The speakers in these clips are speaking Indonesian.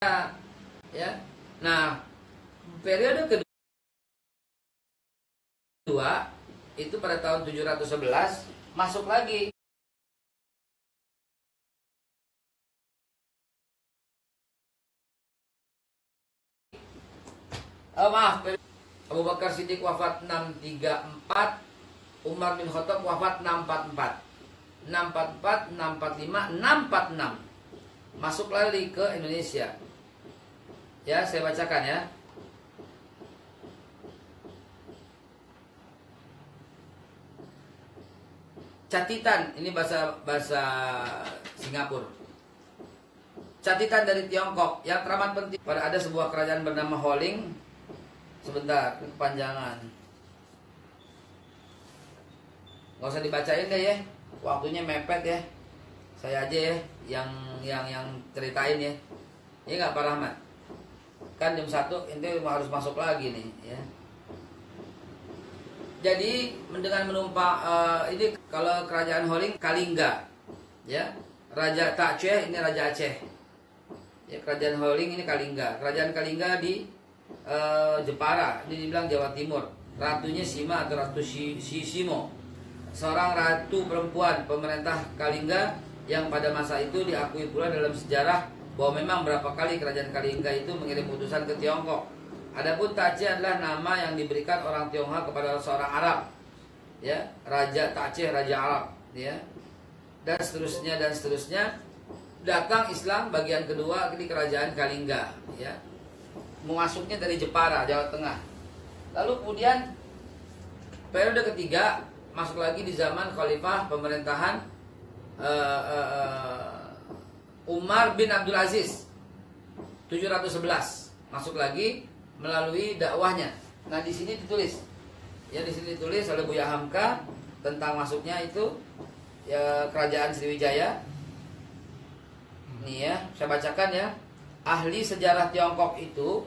ya. Nah, periode kedua itu pada tahun 711 masuk lagi Abu Bakar Siddiq wafat 634, Umar bin Khattab wafat 644. 644, 645, 646 masuk lagi ke Indonesia. Ya, saya bacakan ya. Catitan, ini bahasa Singapura. Catitan dari Tiongkok yang teramat penting. Pada ada sebuah kerajaan bernama Holing. Sebentar, kepanjangan. Nggak usah dibacain deh ya. Waktunya mepet ya. Saya aja ya yang ceritain ya. Ini nggak Pak Rahmat? Kan jam 1 ini harus masuk lagi nih ya. Jadi dengan menumpang ini kalau kerajaan Holing Kalingga ya. Raja Aceh ini Raja Aceh. Ya, kerajaan Holing ini Kalingga. Kerajaan Kalingga di Jepara, ini dibilang Jawa Timur. Ratunya Sima atau Ratu Simo. Seorang ratu perempuan pemerintah Kalingga yang pada masa itu diakui pula dalam sejarah bahwa memang berapa kali kerajaan Kalingga itu mengirim utusan ke Tiongkok. Adapun Aceh adalah nama yang diberikan orang Tionghoa kepada seorang Arab. Ya, Raja Aceh, Raja Arab, ya. Dan seterusnya. Datang Islam bagian kedua di kerajaan Kalingga, ya. Masuknya dari Jepara, Jawa Tengah. Lalu kemudian periode ketiga masuk lagi di zaman khalifah pemerintahan Umar bin Abdul Aziz 711 masuk lagi melalui dakwahnya. Nah, di sini ditulis. Ya, di sini ditulis oleh Buya Hamka tentang masuknya itu ya kerajaan Sriwijaya. Nih ya, saya bacakan ya. Ahli sejarah Tiongkok itu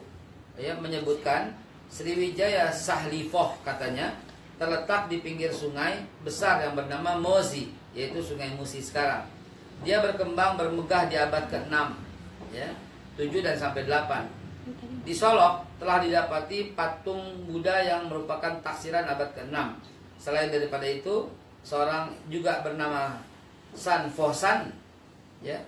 ya menyebutkan Sriwijaya Sahlifoh katanya terletak di pinggir sungai besar yang bernama Mozi, yaitu Sungai Musi sekarang. Dia berkembang bermegah di abad ke-6 ya, 7 dan sampai 8. Di Solok telah didapati patung Buddha yang merupakan taksiran abad ke-6. Selain daripada itu, seorang juga bernama San Fosan ya.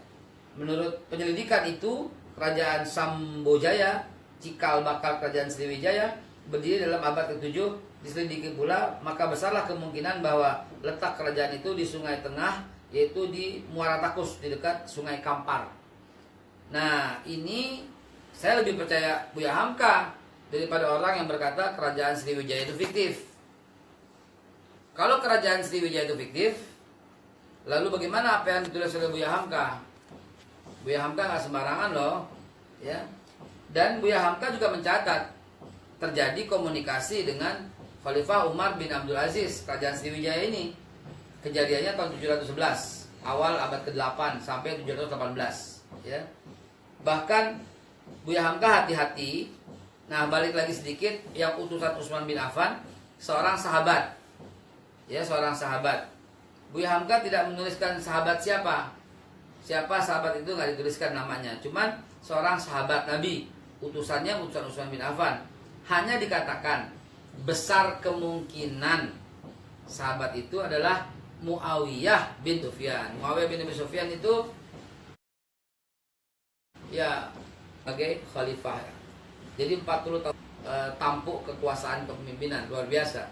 Menurut penyelidikan itu, kerajaan Sambojaya, cikal bakal kerajaan Sriwijaya, berdiri dalam abad ke-7. Diselidiki pula, maka besarlah kemungkinan bahwa letak kerajaan itu di Sungai Tengah, yaitu di Muara Takus, di dekat Sungai Kampar. Nah, ini saya lebih percaya Buya Hamka daripada orang yang berkata kerajaan Sriwijaya itu fiktif. Kalau kerajaan Sriwijaya itu fiktif, lalu bagaimana apa yang ditulis oleh Buya Hamka? Buya Hamka nggak sembarangan loh, ya. Dan Buya Hamka juga mencatat terjadi komunikasi dengan Khalifah Umar bin Abdul Aziz, kerajaan Sriwijaya ini. Kejadiannya tahun 711, awal abad ke-8 sampai 718, ya. Bahkan Buya Hamka hati-hati. Nah, balik lagi sedikit, yang utusan Utsman bin Affan, seorang sahabat. Ya, seorang sahabat. Buya Hamka tidak menuliskan sahabat siapa. Siapa sahabat itu nggak dituliskan namanya. Cuman seorang sahabat Nabi. Utusannya utusan Utsman bin Affan. Hanya dikatakan besar kemungkinan sahabat itu adalah Muawiyah bin Sufyan. Muawiyah bin Sufyan itu ya sebagai khalifah. Jadi 40 tahun tampuk kekuasaan kepemimpinan luar biasa.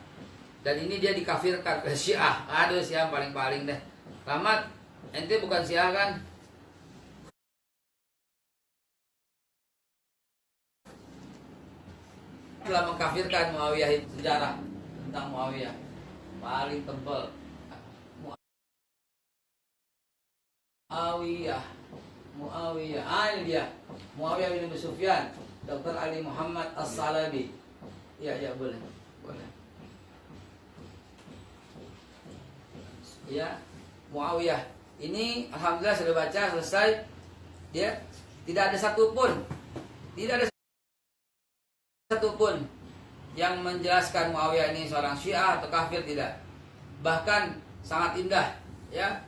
Dan ini dia dikafirkan ke Syiah. Aduh, Syiah paling-paling deh. Rahmat, ente bukan Syiah kan? Telah mengkafirkan Muawiyah, itu sejarah tentang Muawiyah paling tebal. Muawiyah, ini dia Muawiyah bin Abi Sufyan, Dr. Ali Muhammad As-Salabi. Ya boleh. Ya, Muawiyah ini alhamdulillah sudah baca selesai. Ya, tidak ada satupun yang menjelaskan Muawiyah ini seorang Syiah atau kafir, tidak. Bahkan sangat indah, ya.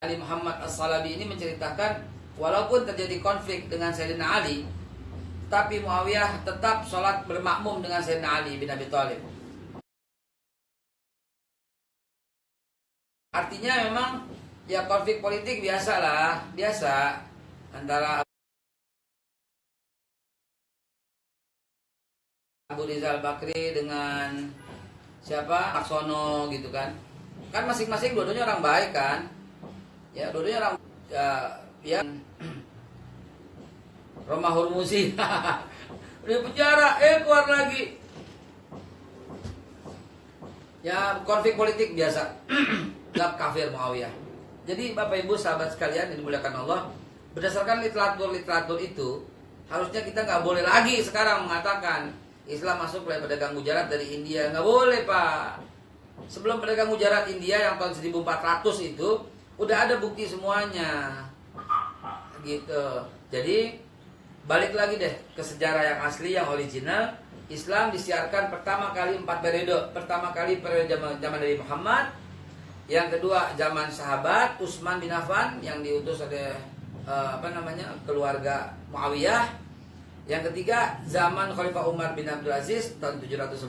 Ali Muhammad As-Salabi ini menceritakan, walaupun terjadi konflik dengan Sayyidina Ali, tapi Muawiyah tetap sholat bermakmum dengan Sayyidina Ali bin Abi Thalib. Artinya memang ya konflik politik biasa antara Abu Rizal Bakri dengan siapa, Laksono gitu kan. Kan masing-masing dua-duanya orang baik kan. Ya dua-duanya orang ya Roma Hurmuzi udah penjara, keluar lagi. Ya konflik politik biasa. Gak kafir Muawiyah. Jadi Bapak Ibu sahabat sekalian yang dimuliakan Allah, berdasarkan literatur itu, harusnya kita nggak boleh lagi sekarang mengatakan Islam masuk oleh pedagang mujarab dari India. Nggak boleh Pak. Sebelum pedagang mujarab India yang tahun 1400 itu udah ada bukti semuanya gitu. Jadi balik lagi deh ke sejarah yang asli, yang original. Islam disiarkan pertama kali 4 periode. Pertama kali periode zaman Nabi Muhammad, yang kedua zaman sahabat Utsman bin Affan yang diutus oleh keluarga Muawiyah. Yang ketiga zaman Khalifah Umar bin Abdul Aziz tahun 711.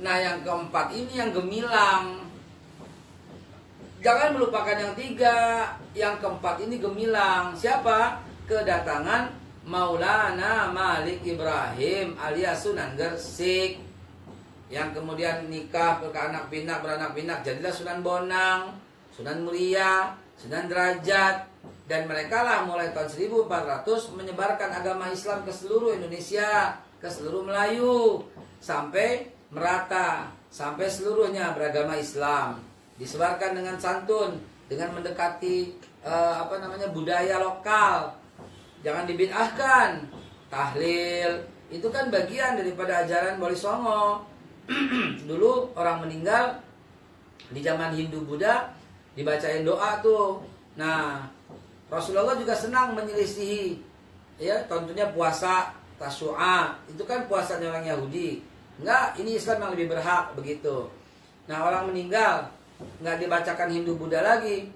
Nah yang keempat ini yang gemilang. Jangan melupakan yang tiga. Yang keempat ini gemilang. Siapa? Kedatangan Maulana Malik Ibrahim alias Sunan Gresik, yang kemudian nikah beranak pinak jadilah Sunan Bonang, Sunan Muria, Sunan Derajat. Dan mereka lah mulai tahun 1400 menyebarkan agama Islam ke seluruh Indonesia, ke seluruh Melayu, sampai merata, sampai seluruhnya beragama Islam. Disebarkan dengan santun, dengan mendekati budaya lokal. Jangan dibid'ahkan. Tahlil itu kan bagian daripada ajaran Wali Songo. Dulu orang meninggal di zaman Hindu Buddha dibacain doa tuh. Nah, Rasulullah juga senang menyelisihi, ya, tentunya puasa Tasyu'a. Itu kan puasanya orang Yahudi. Enggak, ini Islam yang lebih berhak begitu. Nah, orang meninggal enggak dibacakan Hindu Buddha lagi.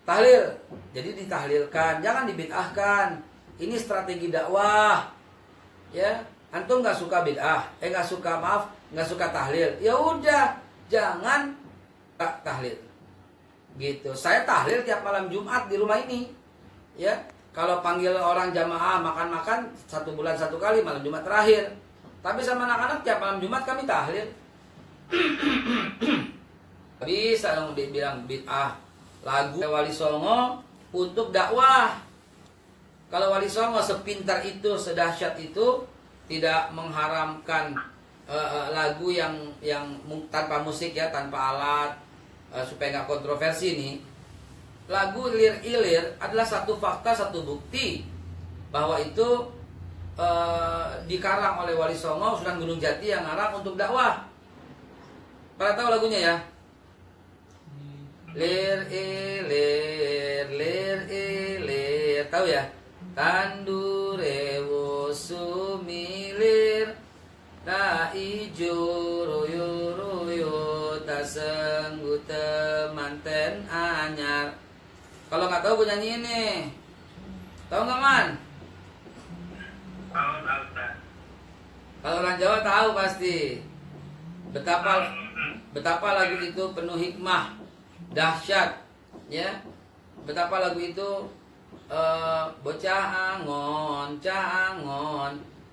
Tahlil, jadi ditahlilkan, jangan dibid'ahkan. Ini strategi dakwah. Ya, antum nggak suka bid'ah, nggak suka tahlil. Ya udah, jangan tahlil. Gitu. Saya tahlil tiap malam Jumat di rumah ini. Ya, kalau panggil orang jamaah makan-makan 1 bulan 1 kali malam Jumat terakhir. Tapi sama anak-anak tiap malam Jumat kami tahlil. Bisa dong dibilang bid'ah. Lagu Wali Songo untuk dakwah. Kalau Wali Songo sepintar itu, sedahsyat itu, tidak mengharamkan lagu yang tanpa musik ya, tanpa alat, supaya nggak kontroversi nih. Lagu ilir-ilir adalah satu fakta, satu bukti bahwa itu dikarang oleh Wali Songo, Sunan Gunung Jati yang ngarang untuk dakwah. Pada tahu lagunya ya? Lir ilir, tahu ya? Tandurewo sumilir, ta ijo royo tasenggu temanten anyar. Kalau nggak tahu gue nyanyiin nih. Tahu nggak Man? Tahu. Kalau orang Jawa tahu pasti. Betapa lagu itu penuh hikmah, dahsyat, ya. Betapa lagu itu bocah angon,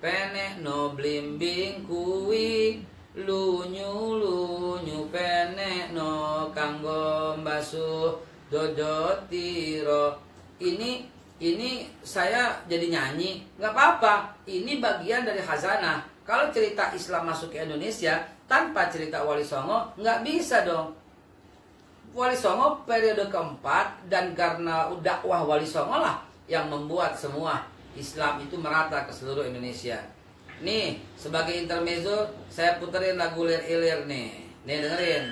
penek no blimbing kuwi, lunyu penek no kanggo basuh dodotiro. Ini saya jadi nyanyi, nggak apa-apa. Ini bagian dari khazanah. Kalau cerita Islam masuk ke Indonesia tanpa cerita Wali Songo nggak bisa dong. Wali Songo periode keempat, dan karena dakwah Wali Songo lah yang membuat semua Islam itu merata ke seluruh Indonesia. Nih, sebagai intermezzo saya puterin lagu Lir Ilir nih. Nih dengerin.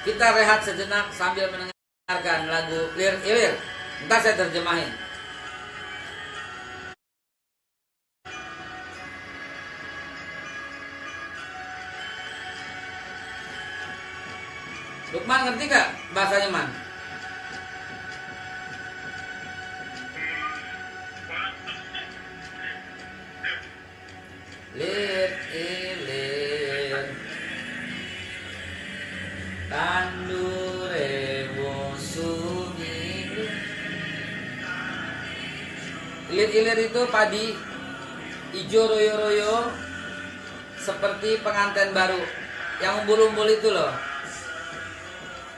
Kita rehat sejenak sambil mendengarkan lagu Lir Ilir. Ntar saya terjemahin. Lukman ngerti gak bahasanya Man? Lir ilir tandure wosuni. Ilir-ilir itu padi ijo royo-royo seperti pengantin baru yang umbul-umbul itu loh.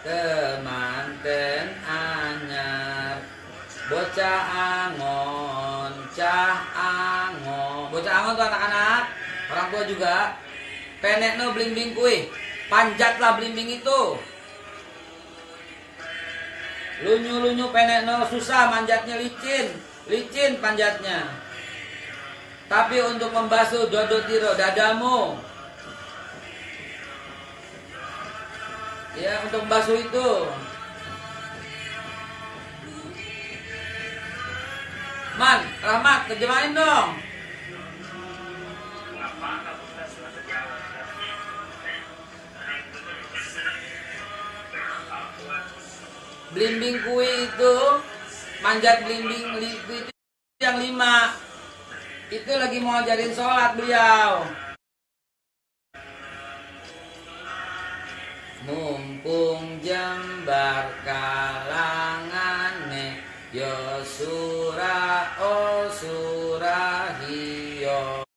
Kemanten anyar bocah angon, cah angon. Bocah angon tuh anak-anak, orang tua juga. Penekno blimbing kue, panjatlah blimbing itu. Lunyu-lunyu penekno susah, manjatnya licin panjatnya. Tapi untuk membasuh dodotiro dadamu, ya untuk membasuh itu. Man, Rahmat, terjemahin dong. Blimbing kue itu, manjat blimbing itu yang 5. Itu lagi mau ajarin sholat beliau. Mumpung jembar kalangane yo surah o surah hiyo.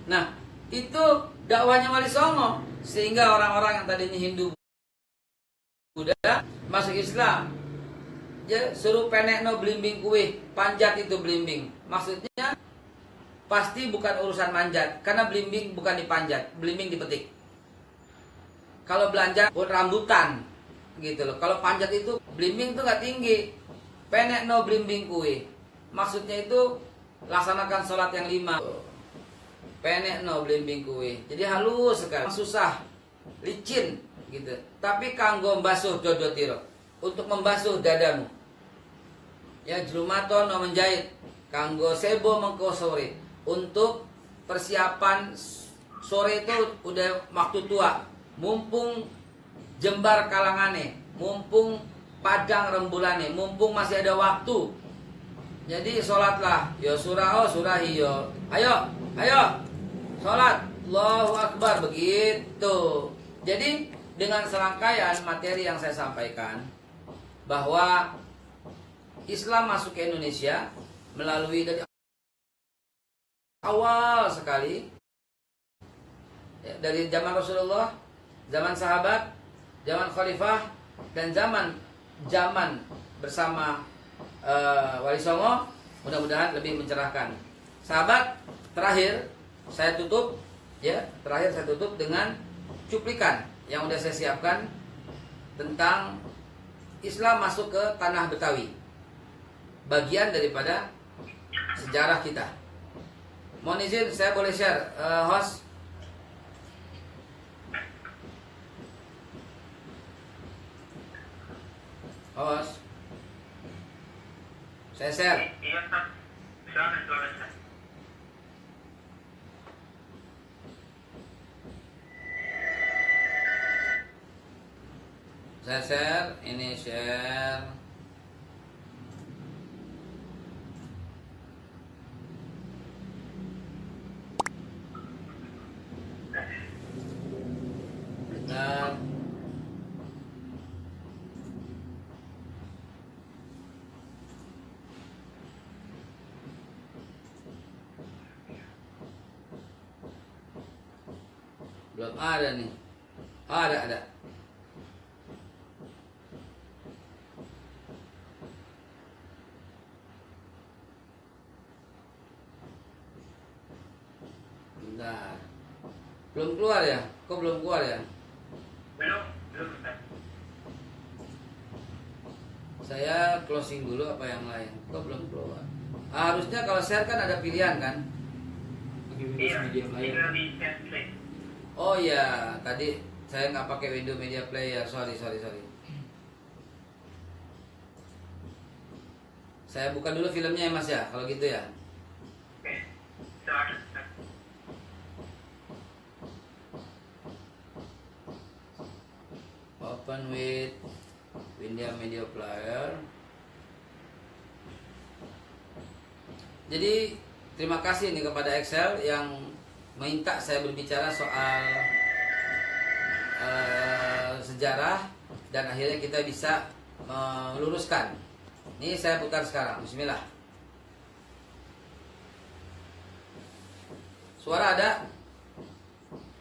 Nah, itu dakwahnya Wali Songo, sehingga orang-orang yang tadinya Hindu Buddha masuk Islam. Ya, suruh penekno blimbing kue, panjat itu blimbing. Maksudnya pasti bukan urusan manjat, karena blimbing bukan dipanjat, blimbing dipetik. Kalau belanja buat rambutan gitu loh. Kalau panjat itu blimbing itu nggak tinggi. Penekno blimbing kue, maksudnya itu laksanakan sholat yang 5. Penekno blimbing kue, jadi halus sekali, susah, licin gitu. Tapi kanggo basuh dodotiro, untuk membasuh dadamu. Ya jlumaton no menjahit, kanggo sebo mengko sore, untuk persiapan sore itu udah waktu tua. Mumpung jembar kalangane, mumpung padang rembulane, mumpung masih ada waktu. Jadi sholatlah, yo surah o surah hiyo. Ayo, sholat, Allahu Akbar, begitu. Jadi dengan serangkaian materi yang saya sampaikan, bahwa Islam masuk ke Indonesia melalui dari awal sekali, ya, dari zaman Rasulullah, zaman sahabat, zaman khalifah, dan zaman bersama Wali Songo, mudah-mudahan lebih mencerahkan. Sahabat, terakhir saya tutup dengan cuplikan yang udah saya siapkan tentang Islam masuk ke tanah Betawi, bagian daripada sejarah kita. Mohon izin, saya boleh share, host. Saya share. Iya, Pak. Silakan. Saya share, ini share. Bentar. Belum ada nih. Ada. Bentar. Belum keluar ya? Kok belum keluar ya? Belum, Ustaz. Saya closing dulu apa yang lain? Kok belum keluar? Harusnya kalau share kan ada pilihan kan? Iya, tinggal di translate. Oh ya, tadi saya nggak pakai Windows Media Player. Sorry. Saya buka dulu filmnya ya Mas ya, kalau gitu ya. Oke, silakan. Open with Windows Media Player. Jadi terima kasih nih kepada Excel yang minta saya berbicara soal sejarah dan akhirnya kita bisa meluruskan. Ini saya putar sekarang. Bismillah. Suara ada?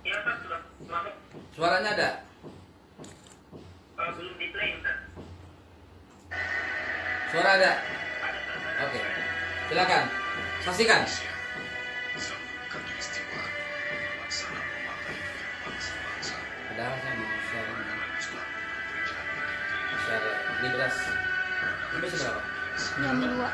Iya, Ustaz, sudah masuk. Suaranya ada? Belum di play, Ustaz. Suara ada? Ada, Ustaz. Oke. Silakan. Saksikan. Padahal saya mau share ini beras. Ini berapa? Yang dua.